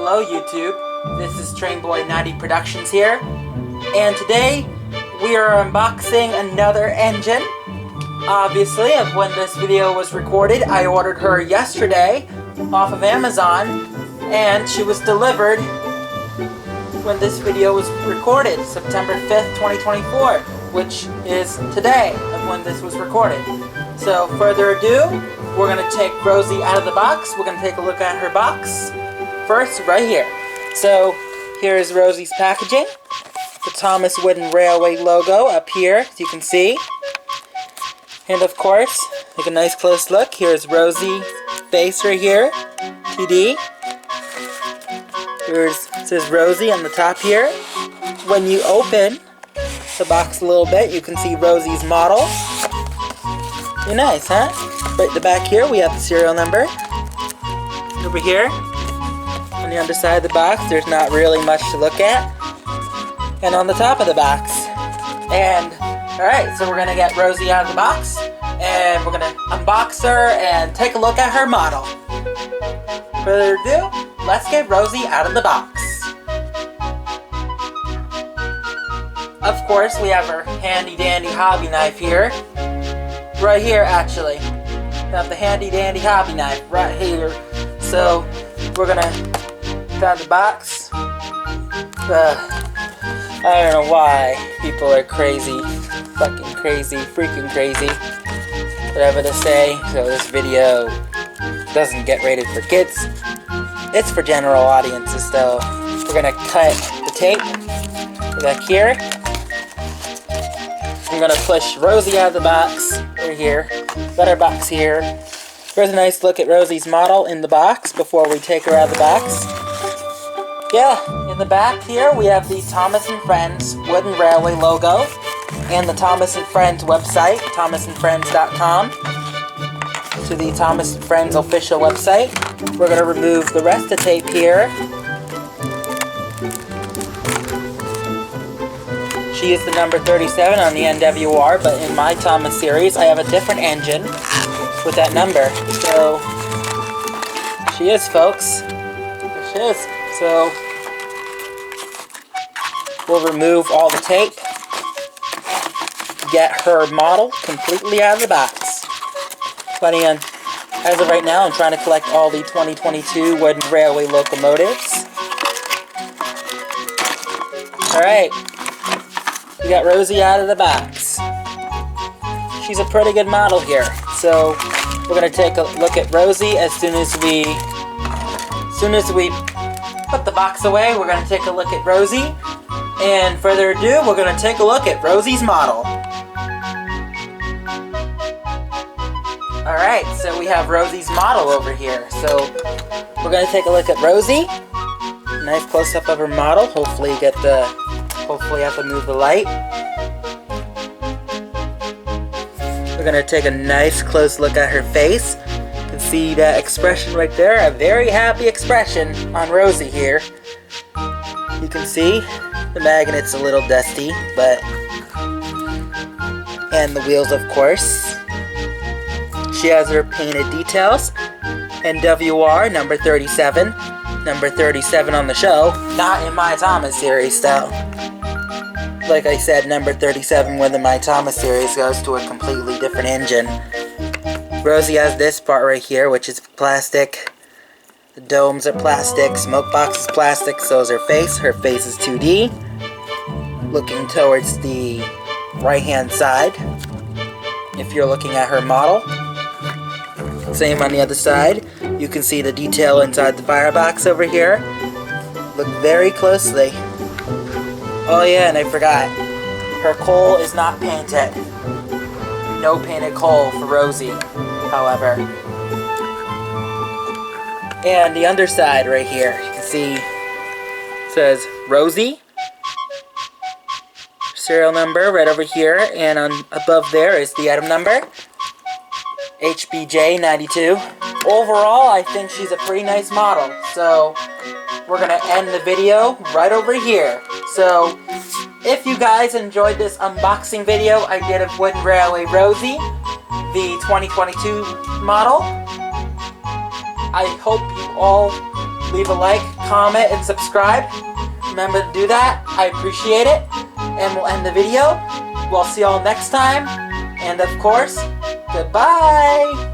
Hello YouTube, this is Trainboy90 Productions here, and today we are unboxing another engine. Obviously, of when this video was recorded, I ordered her yesterday off of Amazon, and she was delivered when this video was recorded, September 5th, 2024, which is today of when this was recorded. So, further ado, we're going to take Rosie out of the box. We're going to take a look at her box. First, right here. So, here's Rosie's packaging. The Thomas wooden railway logo up here, as you can see. And of course, take a nice close look. Here's Rosie's face right here. TD. It says Rosie on the top here. When you open the box a little bit, you can see Rosie's model. Pretty nice, huh? Right at the back here, we have the serial number. Over here, on the underside of the box, there's not really much to look at. And on the top of the box. And, alright, so we're going to get Rosie out of the box. And we're going to unbox her and take a look at her model. Further ado, let's get Rosie out of the box. Of course, we have her handy dandy hobby knife here. Right here, actually. We have the handy dandy hobby knife right here. So, we're gonna get out of the box. I don't know why people are crazy. Fucking crazy. Freaking crazy. Whatever to say. So this video doesn't get rated for kids. It's for general audiences though. We're gonna cut the tape back here. I'm gonna push Rosie out of the box right here. Got our box here. Here's a nice look at Rosie's model in the box before we take her out of the box. Yeah, in the back here we have the Thomas & Friends wooden railway logo and the Thomas & Friends website, thomasandfriends.com, to the Thomas & Friends official website. We're going to remove the rest of the tape here. She is the number 37 on the NWR, but in my Thomas series I have a different engine with that number. So, she is, folks. There she is. So, we'll remove all the tape, get her model completely out of the box. As of right now, I'm trying to collect all the 2022 wooden railway locomotives. Alright, we got Rosie out of the box. She's a pretty good model here, so we're going to take a look at Rosie as soon as we put the box away. We're going to take a look at Rosie, and further ado, we're going to take a look at Rosie's model. Alright, so we have Rosie's model over here. So we're going to take a look at Rosie. Nice close-up of her model. Hopefully I have to move the light. We're going to take a nice close look at her face. You can see that expression right there. A very happy expression on Rosie here. You can see the magnet's a little dusty, and the wheels, of course. She has her painted details. NWR, number 37. Number 37 on the show. Not in my Thomas series, though. Like I said, number 37 within my Thomas series goes to a completely different engine. Rosie has this part right here, which is plastic. The domes are plastic. Smoke box is plastic. So is her face. Her face is 2D. Looking towards the right-hand side. If you're looking at her model. Same on the other side. You can see the detail inside the firebox over here. Look very closely. Oh yeah, and I forgot. Her coal is not painted. No painted coal for Rosie, however. And the underside right here, you can see it says Rosie. Serial number right over here, and above there is the item number. HBJ92. Overall, I think she's a pretty nice model. So, we're going to end the video right over here. So, if you guys enjoyed this unboxing video I did of Wooden Railway Rosie, the 2022 model, I hope you all leave a like, comment, and subscribe. Remember to do that. I appreciate it. And we'll end the video. We'll see y'all next time. And of course, goodbye!